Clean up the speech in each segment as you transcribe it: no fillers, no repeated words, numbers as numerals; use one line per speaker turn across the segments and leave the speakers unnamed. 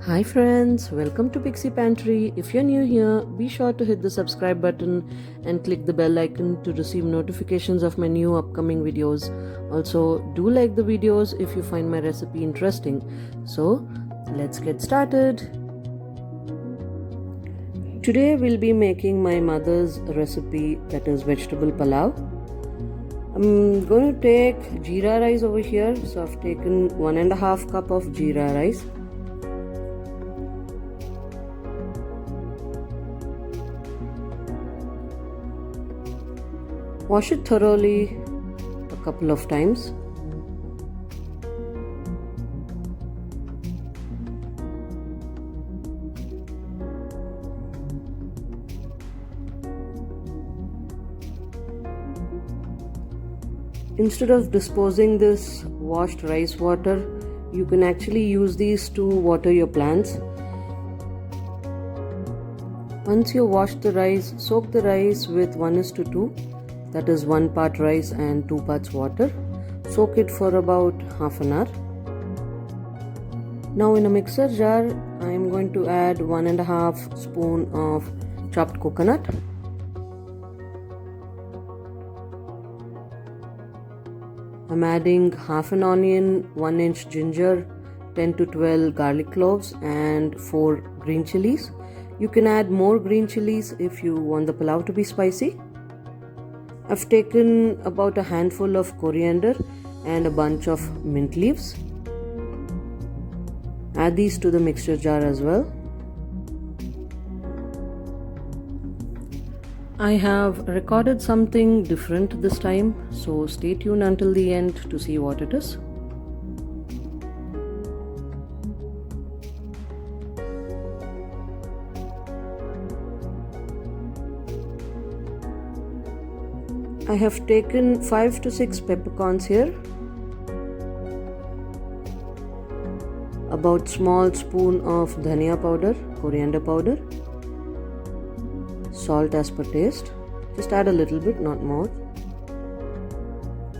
Hi friends, welcome to Pixie Pantry. If you're new here, be sure to hit the subscribe button and click the bell icon to receive notifications of my new upcoming videos. Also, do like the videos if you find my recipe interesting. So, let's get started. Today we'll be making my mother's recipe, that is vegetable pulao. I'm going to take jeera rice over here. So I've taken 1.5 cup of jeera rice. Wash it thoroughly a couple of times. Instead of disposing this washed rice water, you can actually use these to water your plants. Once you wash the rice, soak the rice with 1:2. That is 1 part rice and 2 parts water. Soak it for about half an hour. Now in a mixer jar, I am going to add 1.5 spoon of chopped coconut. I'm adding half an onion, 1 inch ginger, 10 to 12 garlic cloves and 4 green chilies. You can add more green chilies if you want the pulao to be spicy. I've taken about a handful of coriander and a bunch of mint leaves. Add these to the mixture jar as well. I have recorded something different this time, so stay tuned until the end to see what it is. I have taken 5 to 6 peppercorns here, about small spoon of dhania powder, coriander powder, salt as per taste, just add a little bit, not more,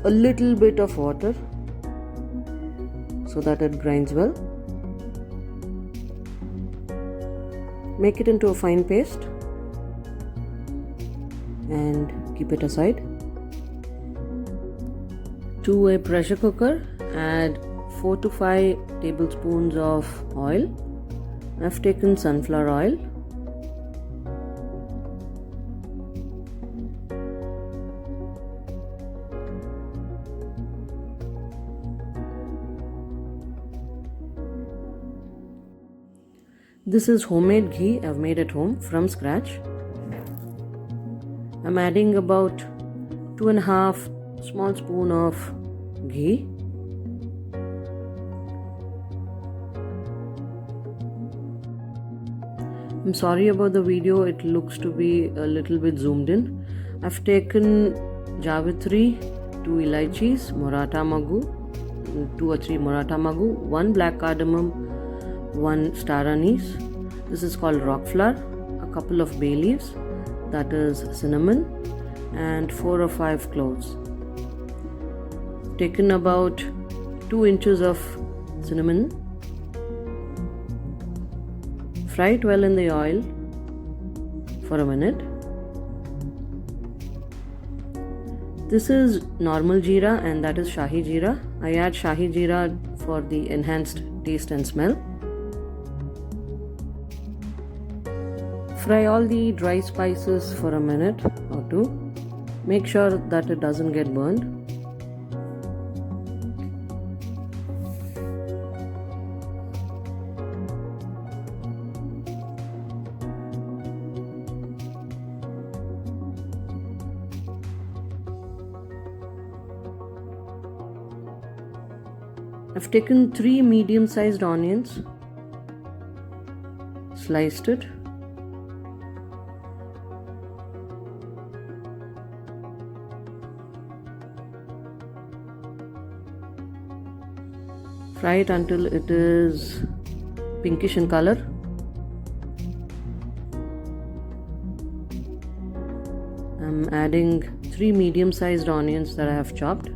a little bit of water so that it grinds well. Make it into a fine paste and keep it aside. To a pressure cooker, add 4 to 5 tablespoons of oil. I've taken sunflower oil. This is homemade ghee. I've made at home from scratch. I'm adding about 2.5 small spoon of ghee. I'm sorry about the video, it looks to be a little bit zoomed in. I've taken Javitri, 2 elaichis, Maratha Magu, 2 or 3 Maratha Magu, 1 black cardamom, 1 star anise. This is called rock flower, a couple of bay leaves, that is cinnamon, and 4 or 5 cloves. Taken about 2 inches of cinnamon. Fry it well in the oil for a minute. This is normal jeera and that is shahi jeera. I add shahi jeera for the enhanced taste and smell. Fry all the dry spices for a minute or two. Make sure that it doesn't get burned. I've taken 3 medium-sized onions, sliced it. Fry it until it is pinkish in color. I'm adding 3 medium-sized onions that I have chopped.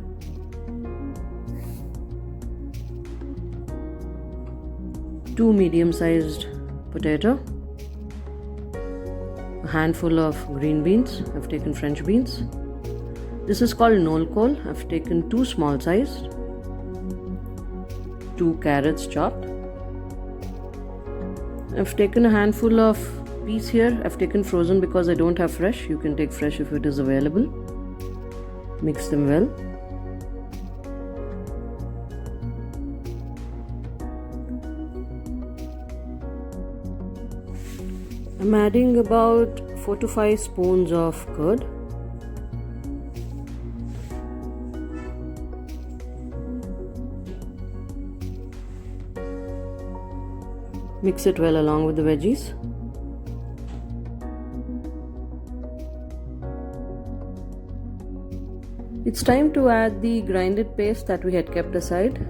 2 medium-sized potato, a handful of green beans. I've taken French beans. This is called knol-kol. I've taken 2 small sized, 2 carrots chopped. I've taken a handful of peas here. I've taken frozen because I don't have fresh. You can take fresh if it is available. Mix them well. I'm adding about 4 to 5 spoons of curd. Mix it well along with the veggies. It's time to add the grinded paste that we had kept aside.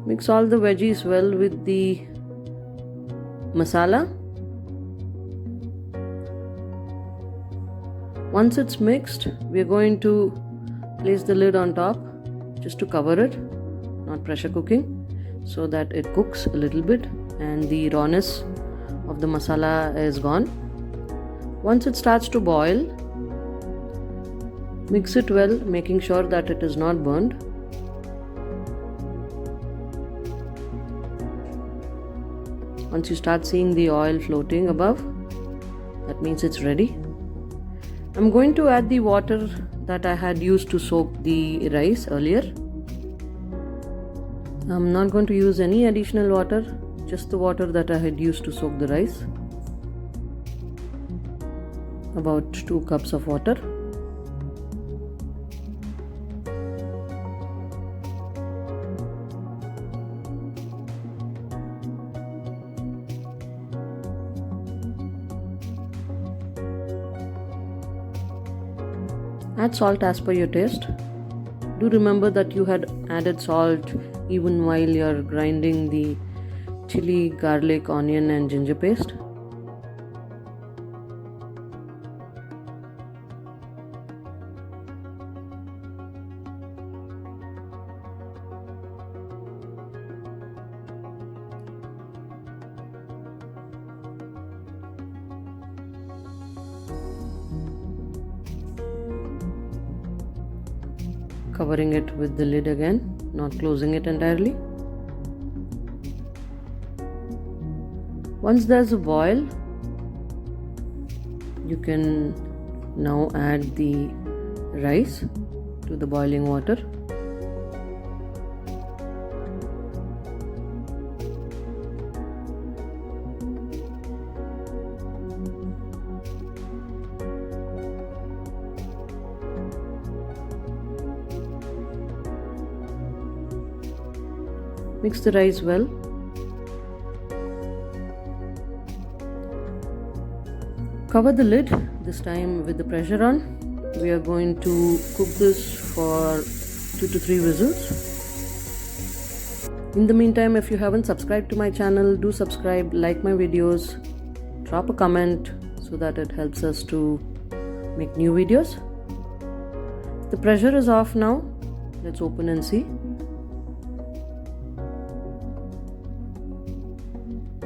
Mix all the veggies well with the masala. Once it's mixed, we are going to place the lid on top just to cover it, not pressure cooking, so that it cooks a little bit and the rawness of the masala is gone. Once it starts to boil, mix it well, making sure that it is not burned. Once you start seeing the oil floating above, that means it's ready. I'm going to add the water that I had used to soak the rice earlier. I'm not going to use any additional water, just the water that I had used to soak the rice. About 2 cups of water. Add salt as per your taste. Do remember that you had added salt even while you're grinding the chili, garlic, onion and ginger paste. Covering it with the lid again, not closing it entirely. Once there's a boil, you can now add the rice to the boiling water. Mix the rice well. Cover the lid, this time with the pressure on. We are going to cook this for 2 to 3 whistles. In the meantime, if you haven't subscribed to my channel, do subscribe, like my videos, drop a comment so that it helps us to make new videos. The pressure is off now. Let's open and see.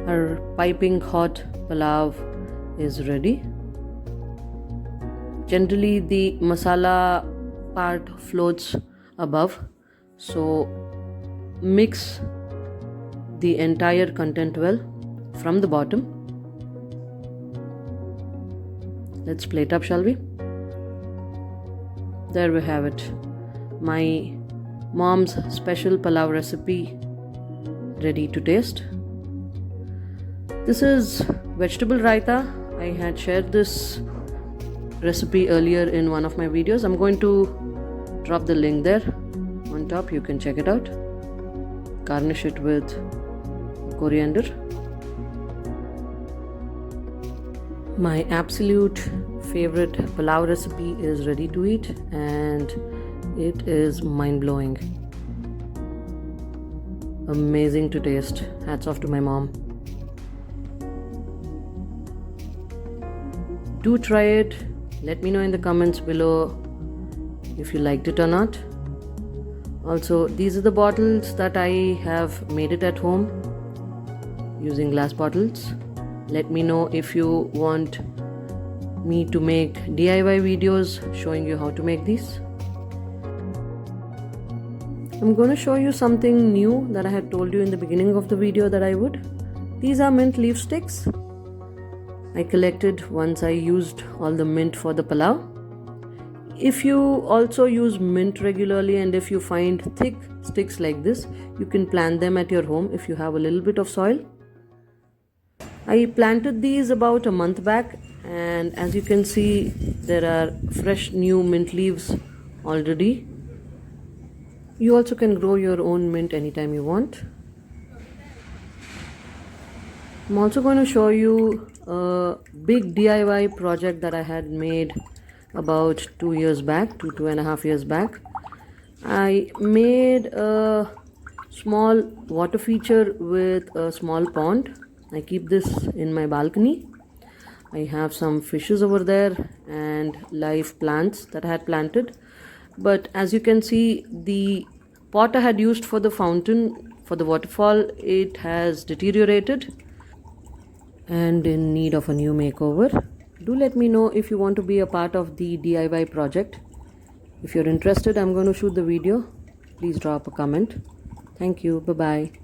Our piping hot pulao is ready. Generally the masala part floats above, so mix the entire content well from the bottom. Let's plate up, shall we? There we have it. My mom's special pulao recipe ready to taste. This is vegetable raita. I had shared this recipe earlier in one of my videos. I'm going to drop the link there on top. You can check it out. Garnish it with coriander. My absolute favorite pulao recipe is ready to eat and it is mind-blowing. Amazing to taste. Hats off to my mom. Do try it. Let me know in the comments below if you liked it or not. Also, these are the bottles that I have made it at home using glass bottles. Let me know if you want me to make DIY videos showing you how to make these. I'm going to show you something new that I had told you in the beginning of the video that I would. These are mint leaf sticks. I collected once I used all the mint for the pulao. If you also use mint regularly and if you find thick sticks like this, you can plant them at your home if you have a little bit of soil. I planted these about a month back, and as you can see, there are fresh new mint leaves already. You also can grow your own mint anytime you want. I'm also going to show you a big DIY project that I had made about 2.5 years back. I made a small water feature with a small pond. I keep this in my balcony. I have some fishes over there and live plants that I had planted. But as you can see, the pot I had used for the fountain, for the waterfall, it has deteriorated and in need of a new makeover. Do let me know if you want to be a part of the DIY project. If you're interested, I'm going to shoot the video. Please drop a comment. Thank you. Bye-bye.